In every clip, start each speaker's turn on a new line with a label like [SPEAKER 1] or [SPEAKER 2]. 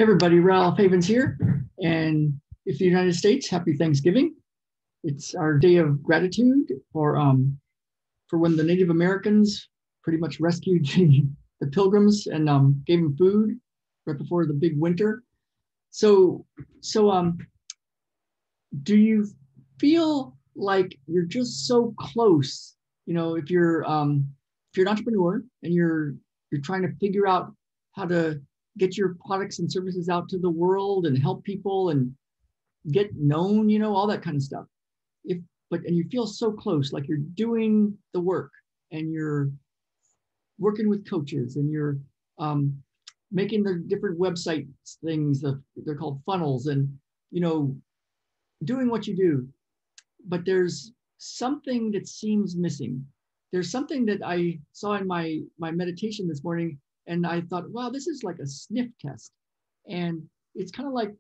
[SPEAKER 1] Hey everybody, Ralph Havens here. And if the United States, happy Thanksgiving. It's our day of gratitude for when the Native Americans pretty much rescued the pilgrims and gave them food right before the big winter. So so do you feel like you're just so close? You know, if you're an entrepreneur and you're trying to figure out how to get your products and services out to the world and help people and get known, all that kind of stuff. If and you feel so close, like you're doing the work and you're working with coaches and you're um, making the different website things. They're called funnels, and you know, doing what you do. But there's something that seems missing. There's something that I saw in my meditation this morning, and I thought, wow, this is like a sniff test. And it's kind of like,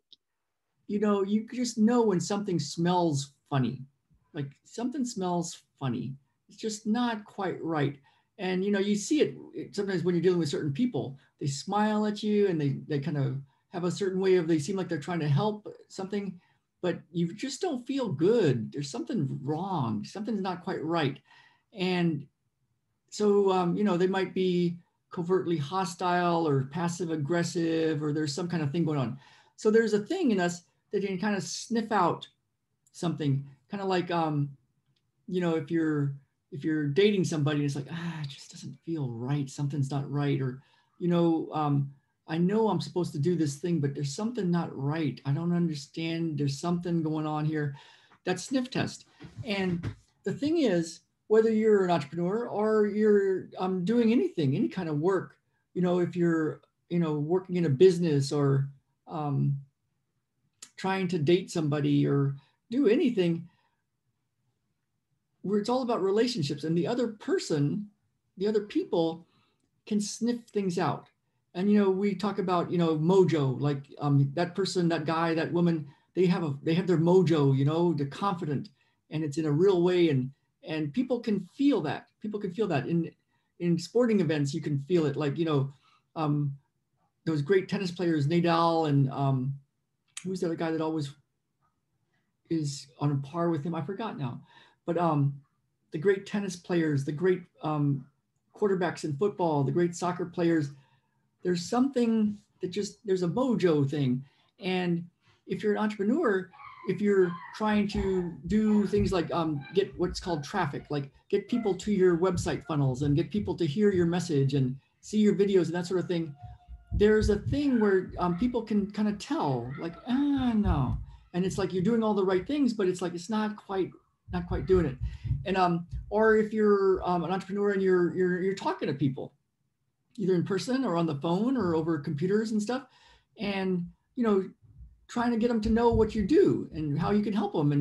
[SPEAKER 1] you just know when something smells funny, like something smells funny. It's just not quite right. And you see it sometimes when you're dealing with certain people. They smile at you and they kind of have a certain way of, they seem like they're trying to help something, but you just don't feel good. There's something wrong. Something's not quite right. And so, they might be covertly hostile or passive aggressive, or there's some kind of thing going on. So there's a thing in us that you can kind of sniff out something, kind of like, if you're dating somebody and it's like, it just doesn't feel right. Something's not right. Or, I know I'm supposed to do this thing, but there's something not right. I don't understand. There's something going on here. That's sniff test. And the thing is, whether you're an entrepreneur or you're doing anything, any kind of work, if you're, working in a business or trying to date somebody or do anything, where it's all about relationships, and the other person, the other people can sniff things out. And we talk about mojo, like that person, that guy, that woman, they have their mojo, they're confident, and it's in a real way, and people can feel that. People can feel that in sporting events. You can feel it, like those great tennis players, Nadal, and who's the other guy that always is on a par with him? I forgot now. But the great tennis players, the great quarterbacks in football, the great soccer players, there's something that there's a mojo thing. And if you're an entrepreneur, if you're trying to do things like get what's called traffic, like get people to your website funnels and get people to hear your message and see your videos and that sort of thing, there's a thing where people can kind of tell, like, no. And it's like you're doing all the right things, but it's like it's not quite doing it. And or if you're an entrepreneur and you're talking to people, either in person or on the phone or over computers and stuff, and trying to get them to know what you do and how you can help them,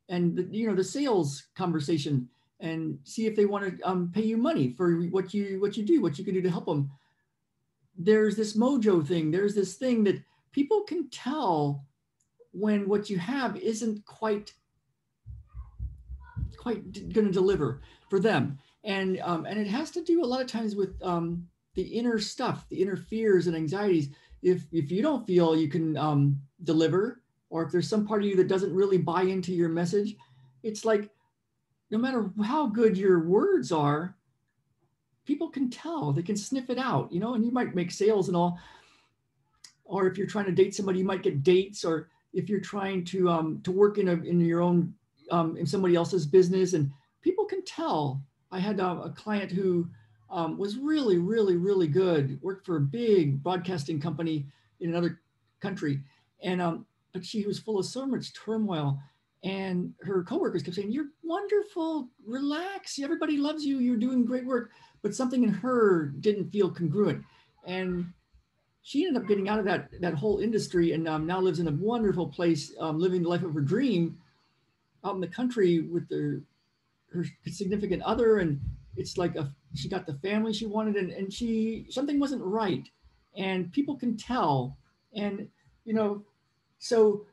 [SPEAKER 1] and the sales conversation, and see if they want to pay you money for what you do, what you can do to help them. There's this mojo thing. There's this thing that people can tell when what you have isn't quite going to deliver for them. And it has to do a lot of times with the inner stuff, the inner fears and anxieties. If you don't feel you can deliver, or if there's some part of you that doesn't really buy into your message, it's like, no matter how good your words are, people can tell. They can sniff it out, and you might make sales and all. Or if you're trying to date somebody, you might get dates. Or if you're trying to work in your own in somebody else's business, and people can tell. I had a client who was really, really, really good, worked for a big broadcasting company in another country. And but she was full of so much turmoil. And her coworkers kept saying, "You're wonderful, relax, everybody loves you, you're doing great work." But something in her didn't feel congruent. And she ended up getting out of that whole industry, and now lives in a wonderful place, living the life of her dream out in the country with her significant other. And it's like she got the family she wanted, and something wasn't right, and people can tell. And so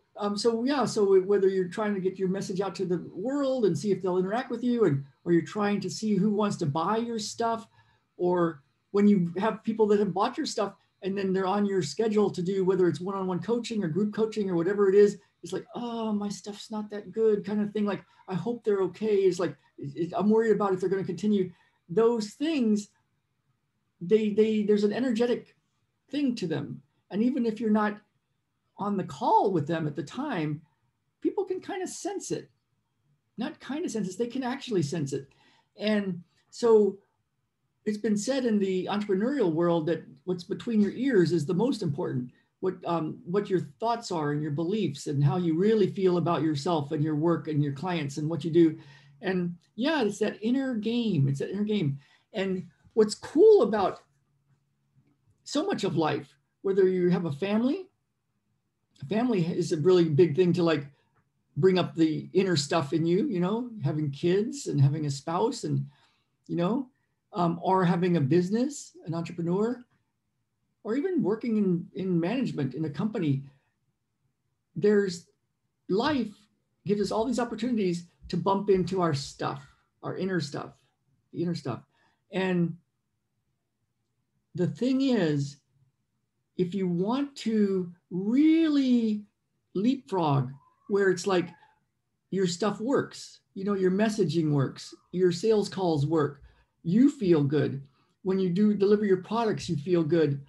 [SPEAKER 1] whether you're trying to get your message out to the world and see if they'll interact with you, or you're trying to see who wants to buy your stuff, or when you have people that have bought your stuff, and then they're on your schedule to do, whether it's one-on-one coaching or group coaching or whatever it is, it's like, oh, my stuff's not that good kind of thing. Like, I hope they're okay. It's like, I'm worried about if they're going to continue. Those things, there's an energetic thing to them. And even if you're not on the call with them at the time, people can kind of sense it. Not kind of sense it, they can actually sense it. And so it's been said in the entrepreneurial world that what's between your ears is the most important. What your thoughts are and your beliefs and how you really feel about yourself and your work and your clients and what you do. And yeah, it's that inner game. It's that inner game. And what's cool about so much of life, whether you have a family is a really big thing to like bring up the inner stuff in you, you know, having kids and having a spouse and, you know, or having a business, an entrepreneur, or even working in management in a company. There's life gives us all these opportunities to bump into our stuff, our inner stuff, the inner stuff. And the thing is, if you want to really leapfrog where it's like your stuff works, you know, your messaging works, your sales calls work, you feel good. When you do deliver your products, you feel good.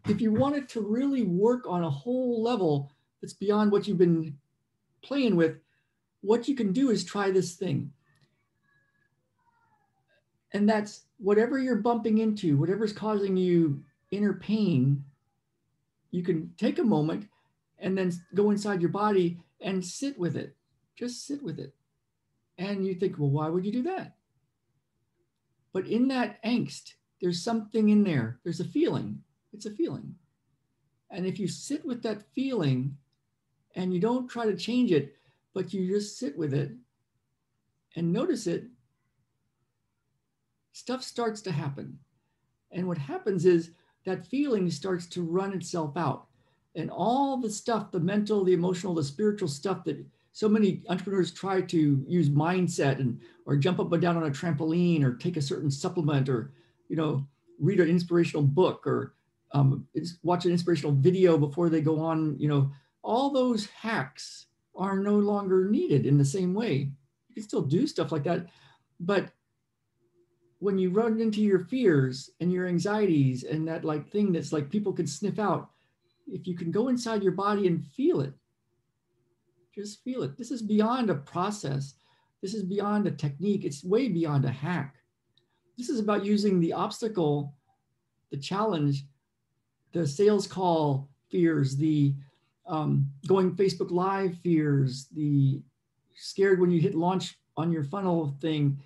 [SPEAKER 1] If you want it to really work on a whole level that's beyond what you've been playing with, what you can do is try this thing. And that's whatever you're bumping into, whatever's causing you inner pain, you can take a moment and then go inside your body and sit with it. Just sit with it. And you think, well, why would you do that? But in that angst, there's something in there. There's a feeling. It's a feeling. And if you sit with that feeling and you don't try to change it, but you just sit with it and notice it, stuff starts to happen. And what happens is that feeling starts to run itself out. And all the stuff, the mental, the emotional, the spiritual stuff that so many entrepreneurs try to use mindset and or jump up and down on a trampoline or take a certain supplement or, you know, read an inspirational book or watch an inspirational video before they go on, you know, all those hacks are no longer needed in the same way. You can still do stuff like that, but when you run into your fears and your anxieties and that like thing that's like people can sniff out, if you can go inside your body and feel it, just feel it. This is beyond a process. This is beyond a technique. It's way beyond a hack. This is about using the obstacle, the challenge, the sales call fears, the going Facebook Live fears, the scared when you hit launch on your funnel thing,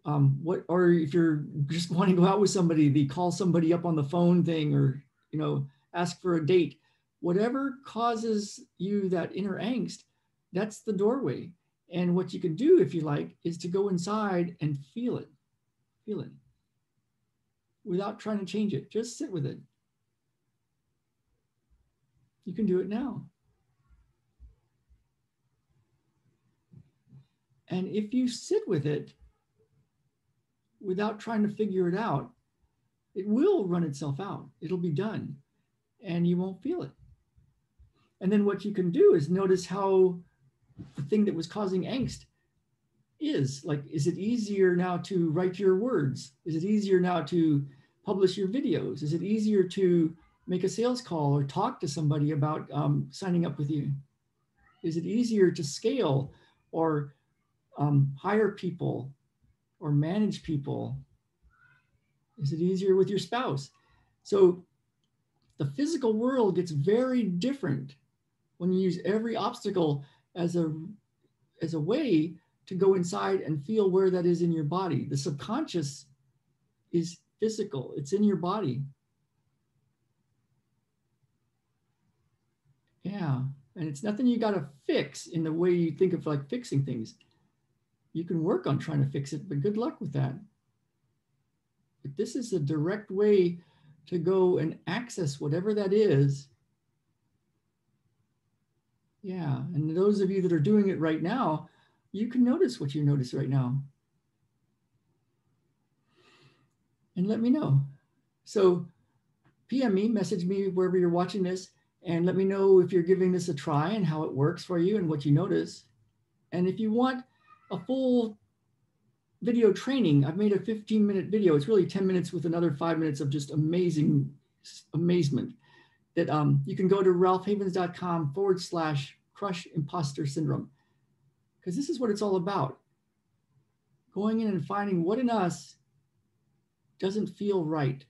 [SPEAKER 1] or if you're just wanting to go out with somebody, the call somebody up on the phone thing, or, you know, ask for a date, whatever causes you that inner angst, that's the doorway. And what you can do, if you like, is to go inside and feel it without trying to change it. Just sit with it. You can do it now. And if you sit with it without trying to figure it out, it will run itself out. It'll be done and you won't feel it. And then what you can do is notice how the thing that was causing angst is like, is it easier now to write your words? Is it easier now to publish your videos? Is it easier to make a sales call or talk to somebody about signing up with you? Is it easier to scale or hire people or manage people? Is it easier with your spouse? So the physical world gets very different when you use every obstacle as a way to go inside and feel where that is in your body. The subconscious is physical. It's in your body. Yeah. And it's nothing you got to fix in the way you think of like fixing things. You can work on trying to fix it, but good luck with that. But this is a direct way to go and access whatever that is. Yeah. And those of you that are doing it right now, you can notice what you notice right now. And let me know. So PM me, message me wherever you're watching this, and let me know if you're giving this a try and how it works for you and what you notice. And if you want a full video training, I've made a 15-minute video. It's really 10 minutes with another 5 minutes of just amazing amazement that you can go to ralphhavens.com/crush imposter syndrome, because this is what it's all about. Going in and finding what in us doesn't feel right,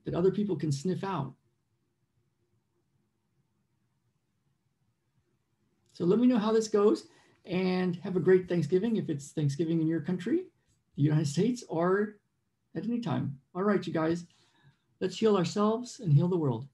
[SPEAKER 1] that other people can sniff out. So let me know how this goes, and have a great Thanksgiving if it's Thanksgiving in your country, the United States, or at any time. All right, you guys, let's heal ourselves and heal the world.